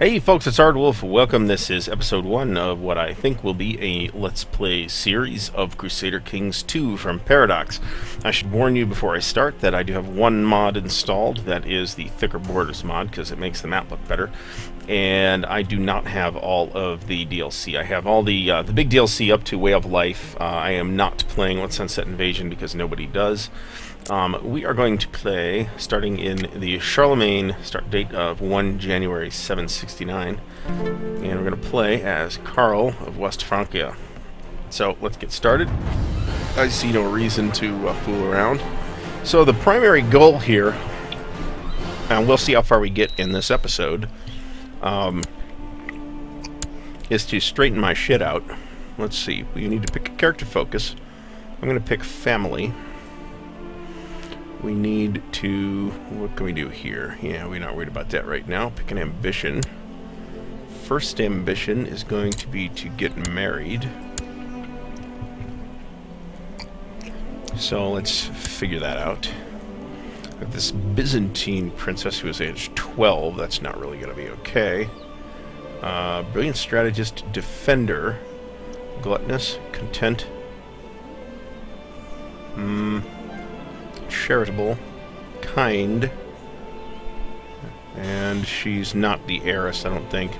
Hey folks, it's Ardwulf. Welcome. This is episode 1 of what I think will be a Let's Play series of Crusader Kings 2 from Paradox. I should warn you before I start that I do have one mod installed, that is the Thicker Borders mod, because it makes the map look better. And I do not have all of the DLC. I have all the big DLC up to Way of Life. I am not playing with Sunset Invasion because nobody does. We are going to play, starting in the Charlemagne start date of 1 January 769, and we're going to play as Karl of West Francia. So let's get started. I see no reason to fool around. So the primary goal here, and we'll see how far we get in this episode, is to straighten my shit out. Let's see, we need to pick a character focus. I'm going to pick family. We need to... what can we do here? Yeah, we're not worried about that right now. Pick an ambition. First ambition is going to be to get married. So let's figure that out. Got this Byzantine princess who is age 12. That's not really going to be okay. Brilliant strategist, defender, gluttonous, content. Charitable, kind, and she's not the heiress, I don't think.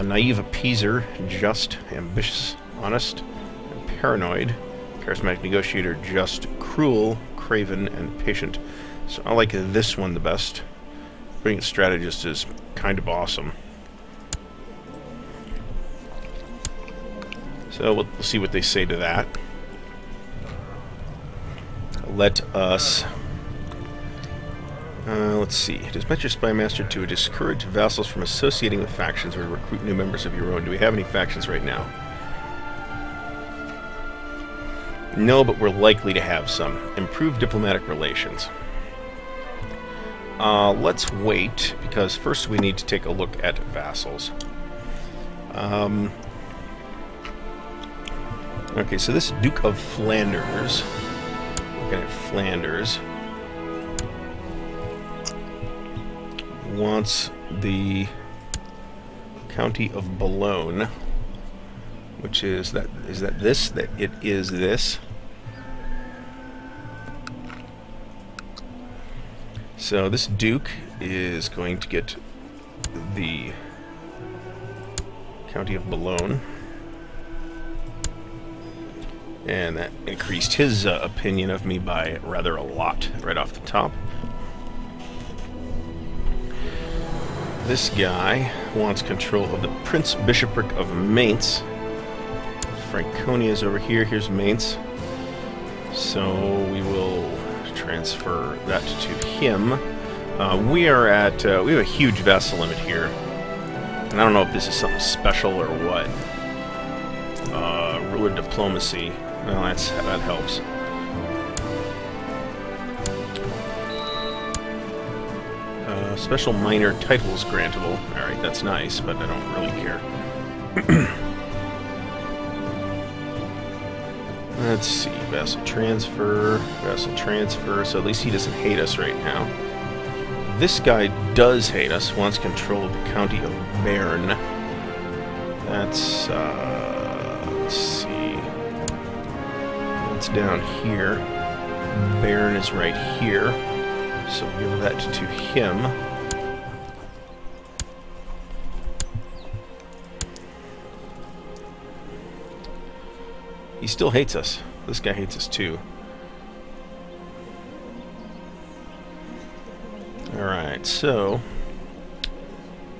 Naive appeaser, just, ambitious, honest, and paranoid. Charismatic negotiator, just, cruel, craven, and patient. So I like this one the best. Brilliant strategist is kind of awesome. So we'll see what they say to that. Let us... let's see. Dispatch your spy master to discourage vassals from associating with factions or recruit new members of your own. Do we have any factions right now? No, but we're likely to have some. Improve diplomatic relations. Let's wait, because first we need to take a look at vassals. Okay, so this Duke of Flanders... at Flanders wants the county of Boulogne, which is that it is this. So this Duke is going to get the county of Boulogne. And that increased his opinion of me by rather a lot right off the top. This guy wants control of the Prince Bishopric of Mainz. Franconia is over here. Here's Mainz. So we will transfer that to him. We are at... we have a huge vassal limit here. And I don't know if this is something special or what. Ruler diplomacy. Well, that helps. Special minor titles grantable. Alright, that's nice, but I don't really care. Let's see. Vassal transfer. Vassal transfer. So at least he doesn't hate us right now. This guy does hate us. Wants control of the county of Bern. That's... let's see. It's down here. Baron is right here. So we'll give that to him. He still hates us. This guy hates us too. Alright, so...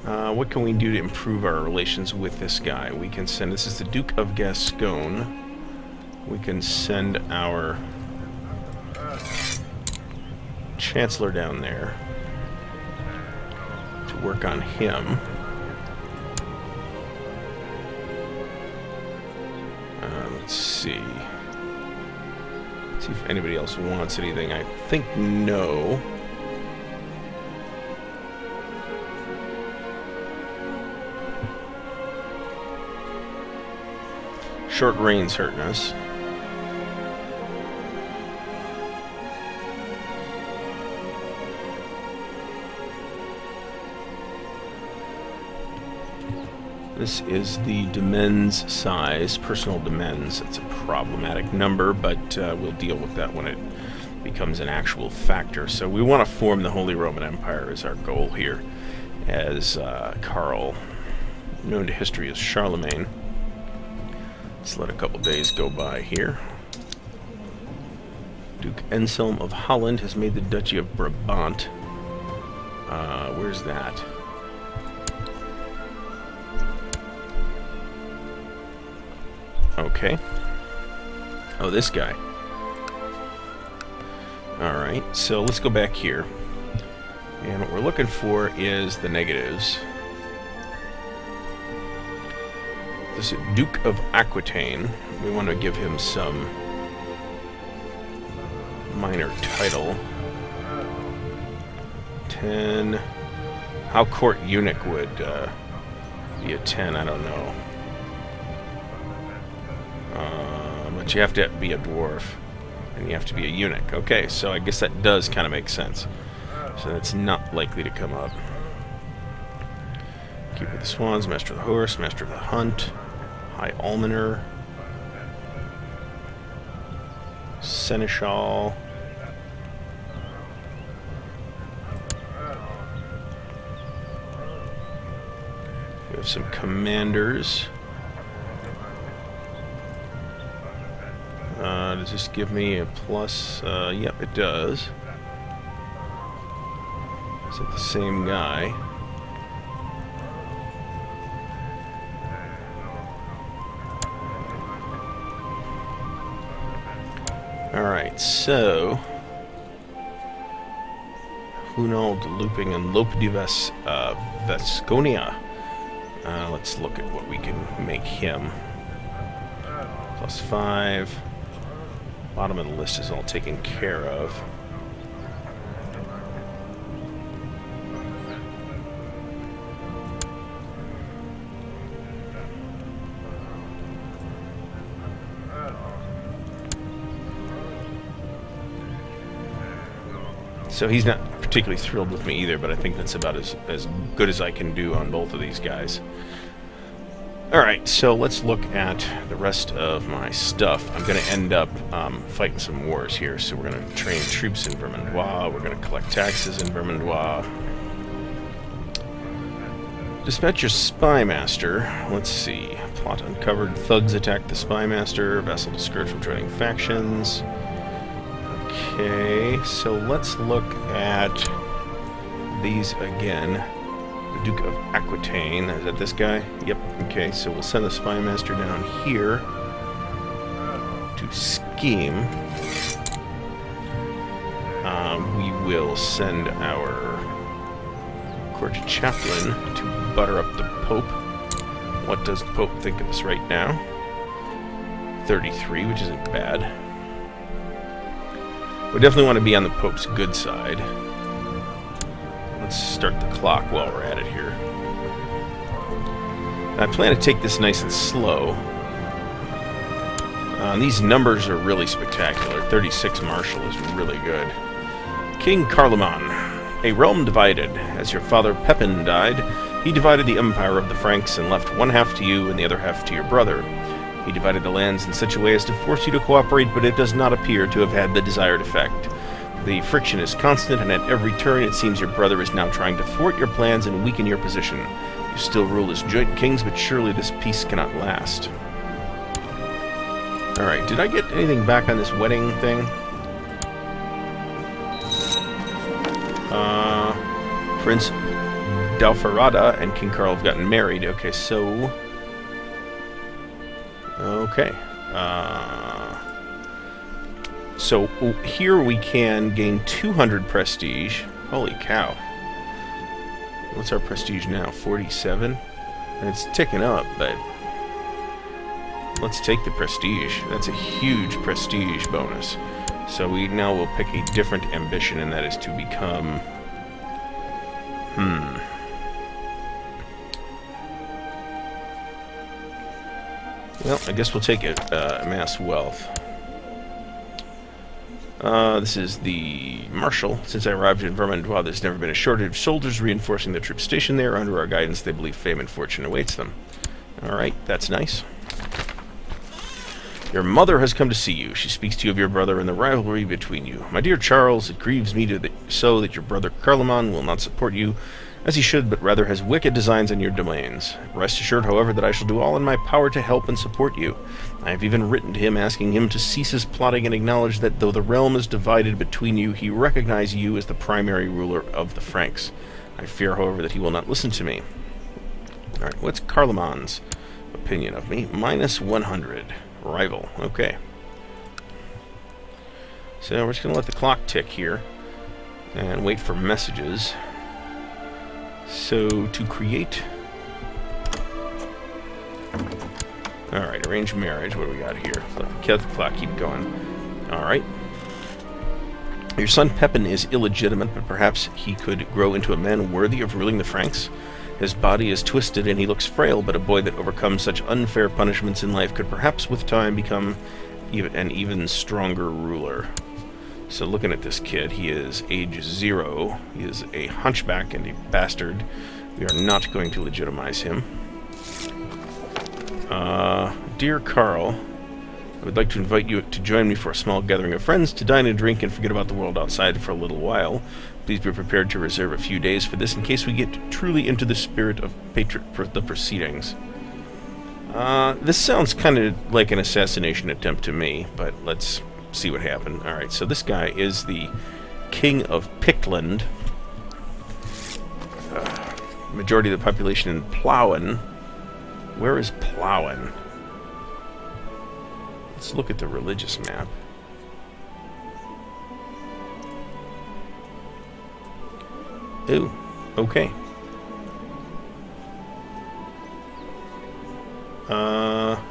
what can we do to improve our relations with this guy? We can send... this is the Duke of Gascon. We can send our Chancellor down there to work on him. Let's see. Let's see if anybody else wants anything. I think no. Short rain's hurting us. This is the demesne size, personal demesne. It's a problematic number, but we'll deal with that when it becomes an actual factor. So we want to form the Holy Roman Empire as our goal here, as Karl, known to history as Charlemagne. Let's let a couple days go by here. Duke Anselm of Holland has made the Duchy of Brabant. Where's that? Okay. Oh, this guy. Alright, so let's go back here. And what we're looking for is the negatives. This is Duke of Aquitaine. We want to give him some minor title. 10. How court eunuch would be a 10, I don't know. But you have to be a dwarf. And you have to be a eunuch. Okay, so I guess that does kind of make sense. So that's not likely to come up. Keeper of the Swans, Master of the Horse, Master of the Hunt, High Almoner, Seneschal. We have some commanders. Does this give me a plus? Yep, it does. Is it the same guy? Alright, so Hunald, Looping, and Lope de Vasconia. Let's look at what we can make him. +5. Bottom of the list is all taken care of. So he's not particularly thrilled with me either, but I think that's about as good as I can do on both of these guys. Alright, so let's look at the rest of my stuff. I'm going to end up fighting some wars here. So we're going to train troops in Vermandois. We're going to collect taxes in Vermandois. Dispatch your spy master. Let's see. Plot uncovered. Thugs attack the spy master. Vassal discouraged from joining factions. Okay, so let's look at these again. The Duke of Aquitaine. Is that this guy? Yep. Okay, so we'll send the spy master down here to scheme. We will send our court chaplain to butter up the Pope. What does the Pope think of us right now? 33, which isn't bad. We definitely want to be on the Pope's good side. Let's start the clock while we're at it here. I plan to take this nice and slow. These numbers are really spectacular. 36 Marshal is really good. King Carloman, a realm divided. As your father Pepin died, he divided the empire of the Franks and left one half to you and the other half to your brother. He divided the lands in such a way as to force you to cooperate, but it does not appear to have had the desired effect. The friction is constant, and at every turn it seems your brother is now trying to thwart your plans and weaken your position. You still rule as joint kings, but surely this peace cannot last. Alright, did I get anything back on this wedding thing? Prince Dalfarada and King Karl have gotten married. Okay, so... Okay. So here we can gain 200 prestige. Holy cow. What's our prestige now? 47? And it's ticking up, but... Let's take the prestige. That's a huge prestige bonus. So we now will pick a different ambition, and that is to become... Well, I guess we'll take it, amass wealth. This is the Marshal. Since I arrived in Vermont, there's never been a shortage of soldiers reinforcing the troops stationed there. Under our guidance, they believe fame and fortune awaits them. Alright, that's nice. Your mother has come to see you. She speaks to you of your brother and the rivalry between you. My dear Charles, it grieves me so that your brother Karling will not support you as he should, but rather has wicked designs on your domains. Rest assured, however, that I shall do all in my power to help and support you. I have even written to him asking him to cease his plotting and acknowledge that though the realm is divided between you, he recognizes you as the primary ruler of the Franks. I fear, however, that he will not listen to me. Alright, what's Karling's opinion of me? Minus 100. Rival. Okay. So we're just going to let the clock tick here and wait for messages. So to create... Alright, arrange marriage. What do we got here? Let the clock keep going. Alright. Your son Pepin is illegitimate, but perhaps he could grow into a man worthy of ruling the Franks. His body is twisted and he looks frail, but a boy that overcomes such unfair punishments in life could perhaps with time become an even stronger ruler. So looking at this kid, he is age 0. He is a hunchback and a bastard. We are not going to legitimize him. Dear Carl, I would like to invite you to join me for a small gathering of friends to dine and drink and forget about the world outside for a little while. Please be prepared to reserve a few days for this in case we get truly into the spirit of the proceedings. This sounds kind of like an assassination attempt to me, but let's see what happened. Alright, so this guy is the King of Pictland. Majority of the population in Plowin. Where is Plowin? Let's look at the religious map. Ooh, okay.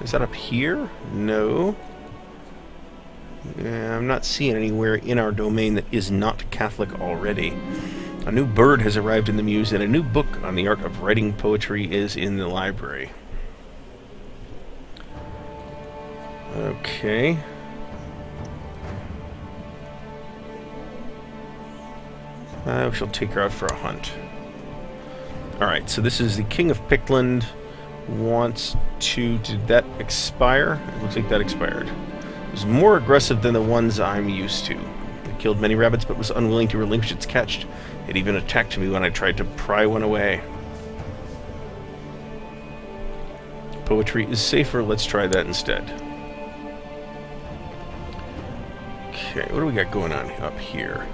Is that up here? No. Yeah, I'm not seeing anywhere in our domain that is not Catholic already. A new bird has arrived in the muse, and a new book on the art of writing poetry is in the library. Okay. We shall take her out for a hunt. Alright, so this is the King of Pictland. Wants to... Did that expire? It looks like that expired. It was more aggressive than the ones I'm used to. It killed many rabbits, but was unwilling to relinquish its catch. It even attacked me when I tried to pry one away. Poetry is safer. Let's try that instead. Okay, what do we got going on up here?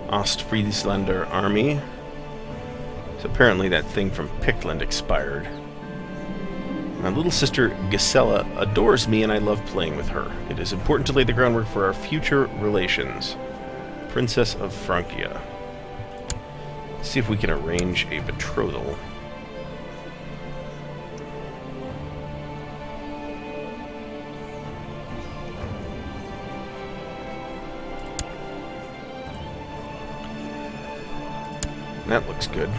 Ostfriesländer army. So apparently that thing from Pictland expired. My little sister Gisela adores me and I love playing with her. It is important to lay the groundwork for our future relations. Princess of Francia. Let's see if we can arrange a betrothal. That looks good.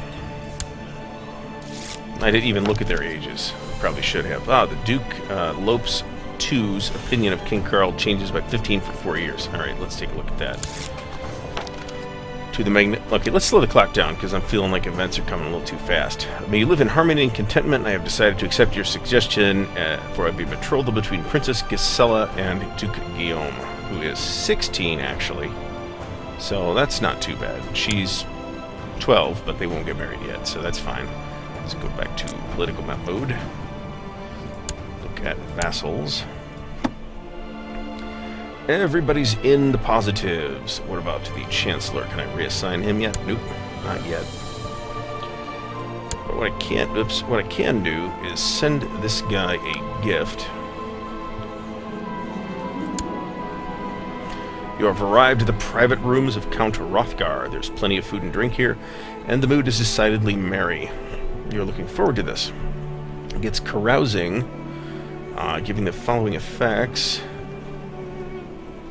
I didn't even look at their ages. Probably should have. Ah, the Duke Lopes II's opinion of King Karl changes by 15 for 4 years. Alright, let's take a look at that. To the magnet. Okay, let's slow the clock down because I'm feeling like events are coming a little too fast. May you live in harmony and contentment. I have decided to accept your suggestion for a betrothal between Princess Gisela and Duke Guillaume, who is 16 actually. So that's not too bad. She's 12, but they won't get married yet, so that's fine. Let's go back to political map mode. Look at vassals. Everybody's in the positives. What about the Chancellor? Can I reassign him yet? Nope, not yet. But what I can do is send this guy a gift. You have arrived at the private rooms of Count Hrothgar. There's plenty of food and drink here, and the mood is decidedly merry. You're looking forward to this. It gets carousing, giving the following effects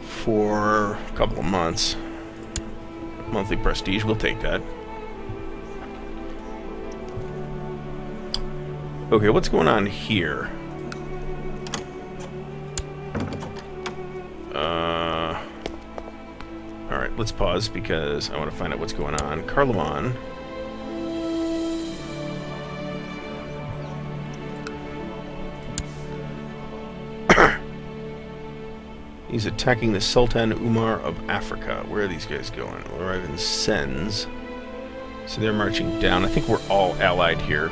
for a couple of months. Monthly prestige, we'll take that. Okay, what's going on here? let's pause because I want to find out what's going on. Karling. He's attacking the Sultan Umar of Africa. Where are these guys going? We'll arrive in Sens. So they're marching down. I think we're all allied here.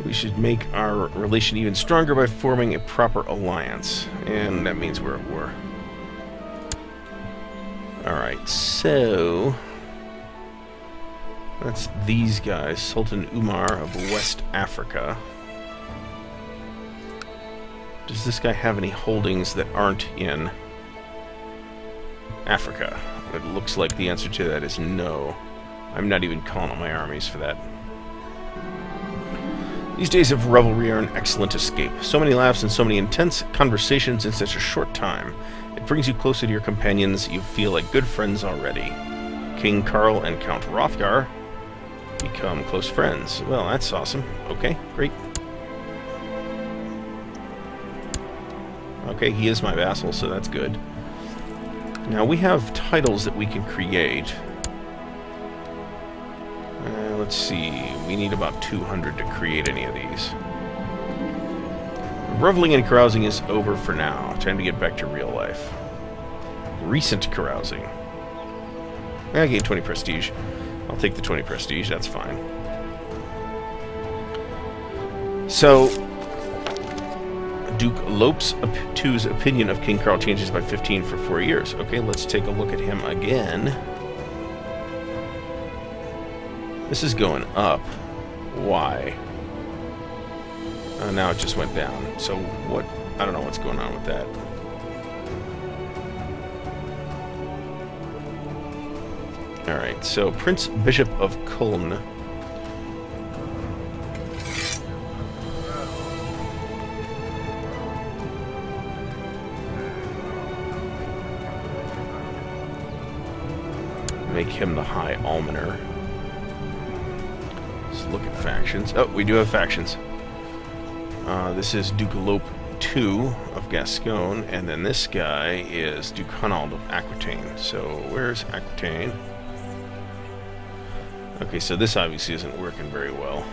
We should make our relation even stronger by forming a proper alliance. And that means we're at war. Alright, so... that's these guys. Sultan Umar of West Africa. Does this guy have any holdings that aren't in Africa? It looks like the answer to that is no. I'm not even calling on my armies for that. These days of revelry are an excellent escape. So many laughs and so many intense conversations in such a short time. It brings you closer to your companions. You feel like good friends already. King Karl and Count Hrothgar become close friends. Well, that's awesome. Okay, great. Okay, he is my vassal, so that's good. Now, we have titles that we can create. Let's see. We need about 200 to create any of these. Reveling and carousing is over for now. Time to get back to real life. Recent carousing. I gained 20 prestige. I'll take the 20 prestige, that's fine. So... Duke Lopes II's opinion of King Karl changes by 15 for 4 years. Okay, let's take a look at him again. This is going up. Why? Now it just went down. So what? I don't know what's going on with that. Alright, so Prince Bishop of Cologne. Make him the High Almoner. Let's look at factions. Oh, we do have factions. This is Duke Lope II of Gascon, and then this guy is Duke Hunald of Aquitaine. So, where's Aquitaine? Okay, so this obviously isn't working very well.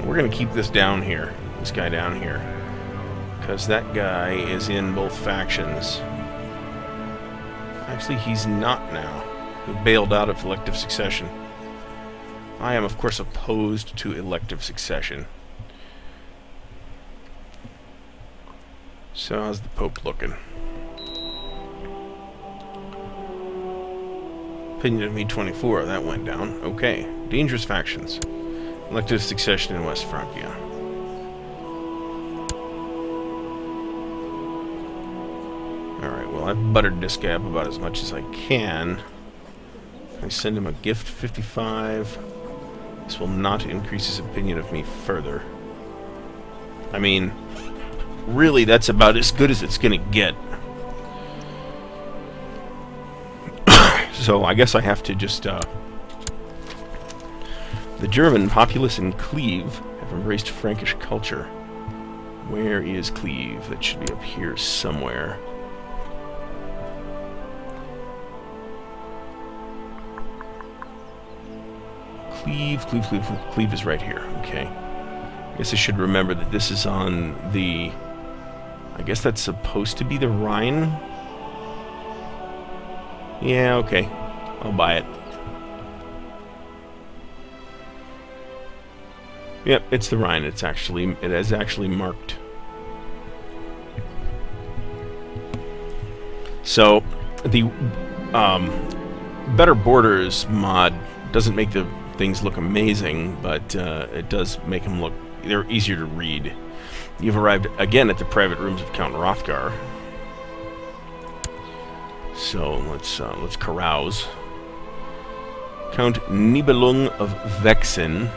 We're going to keep this down here, this guy down here, because that guy is in both factions. Actually, he's not now. He bailed out of elective succession. I am, of course, opposed to elective succession. So, how's the Pope looking? Opinion of me 24, that went down. Okay, dangerous factions. Elective succession in West Francia. Alright, well, I've buttered this guy up about as much as I can. I send him a gift 55. This will not increase his opinion of me further. I mean, really, that's about as good as it's gonna get. So, I guess I have to just, the German populace in Cleve have embraced Frankish culture. Where is Cleve? That should be up here somewhere. Cleve is right here. Okay. I guess I should remember that this is on the... I guess that's supposed to be the Rhine? Yeah, okay. I'll buy it. Yep, it's the Rhine. It is actually marked. So the Better Borders mod doesn't make the things look amazing, but it does make them look, they're easier to read. You've arrived again at the private rooms of Count Hrothgar. So let's carouse. Count Nibelung of Vexin.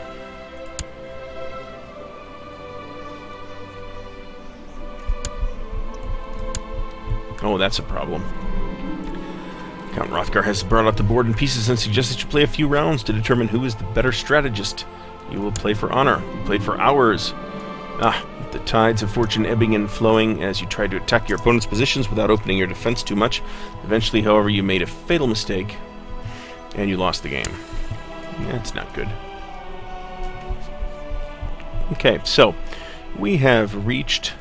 Oh, that's a problem. Count Rothgar has brought out the board in pieces and suggests that you play a few rounds to determine who is the better strategist. You will play for honor. You played for hours. The tides of fortune ebbing and flowing as you tried to attack your opponent's positions without opening your defense too much. Eventually, however, you made a fatal mistake, and you lost the game. That's not good. Okay, so we have reached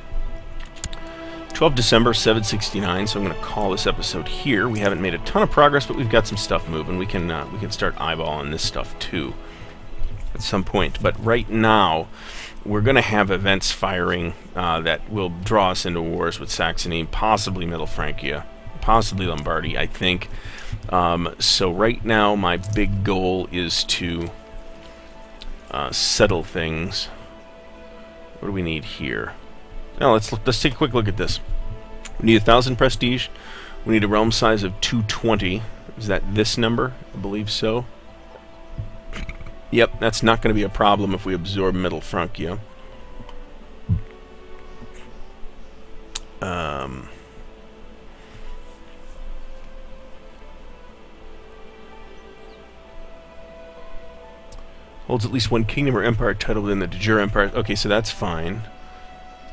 12 December 769, so I'm going to call this episode here. We haven't made a ton of progress, but we've got some stuff moving. We can start eyeballing this stuff too at some point. But right now, we're going to have events firing that will draw us into wars with Saxony, possibly Middle Francia, possibly Lombardy, I think. So right now, my big goal is to settle things. What do we need here? Now let's take a quick look at this. We need 1,000 prestige. We need a realm size of 220. Is that this number? I believe so. Yep, that's not going to be a problem if we absorb Middle Francia. Holds at least one kingdom or empire title within the de jure empire. Okay, so that's fine.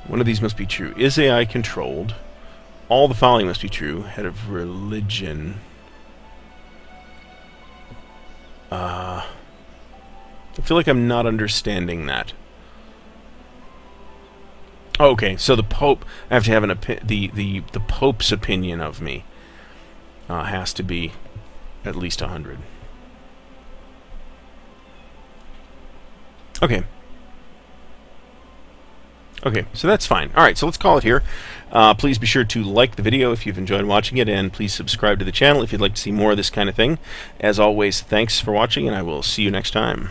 One of these must be true. Is AI controlled? All the following must be true. Head of religion. I feel like I'm not understanding that. Oh, okay, so the Pope, I have to have the Pope's opinion of me has to be at least 100. Okay. Okay, so that's fine. Alright, so let's call it here. Please be sure to like the video if you've enjoyed watching it, and please subscribe to the channel if you'd like to see more of this kind of thing. As always, thanks for watching, and I will see you next time.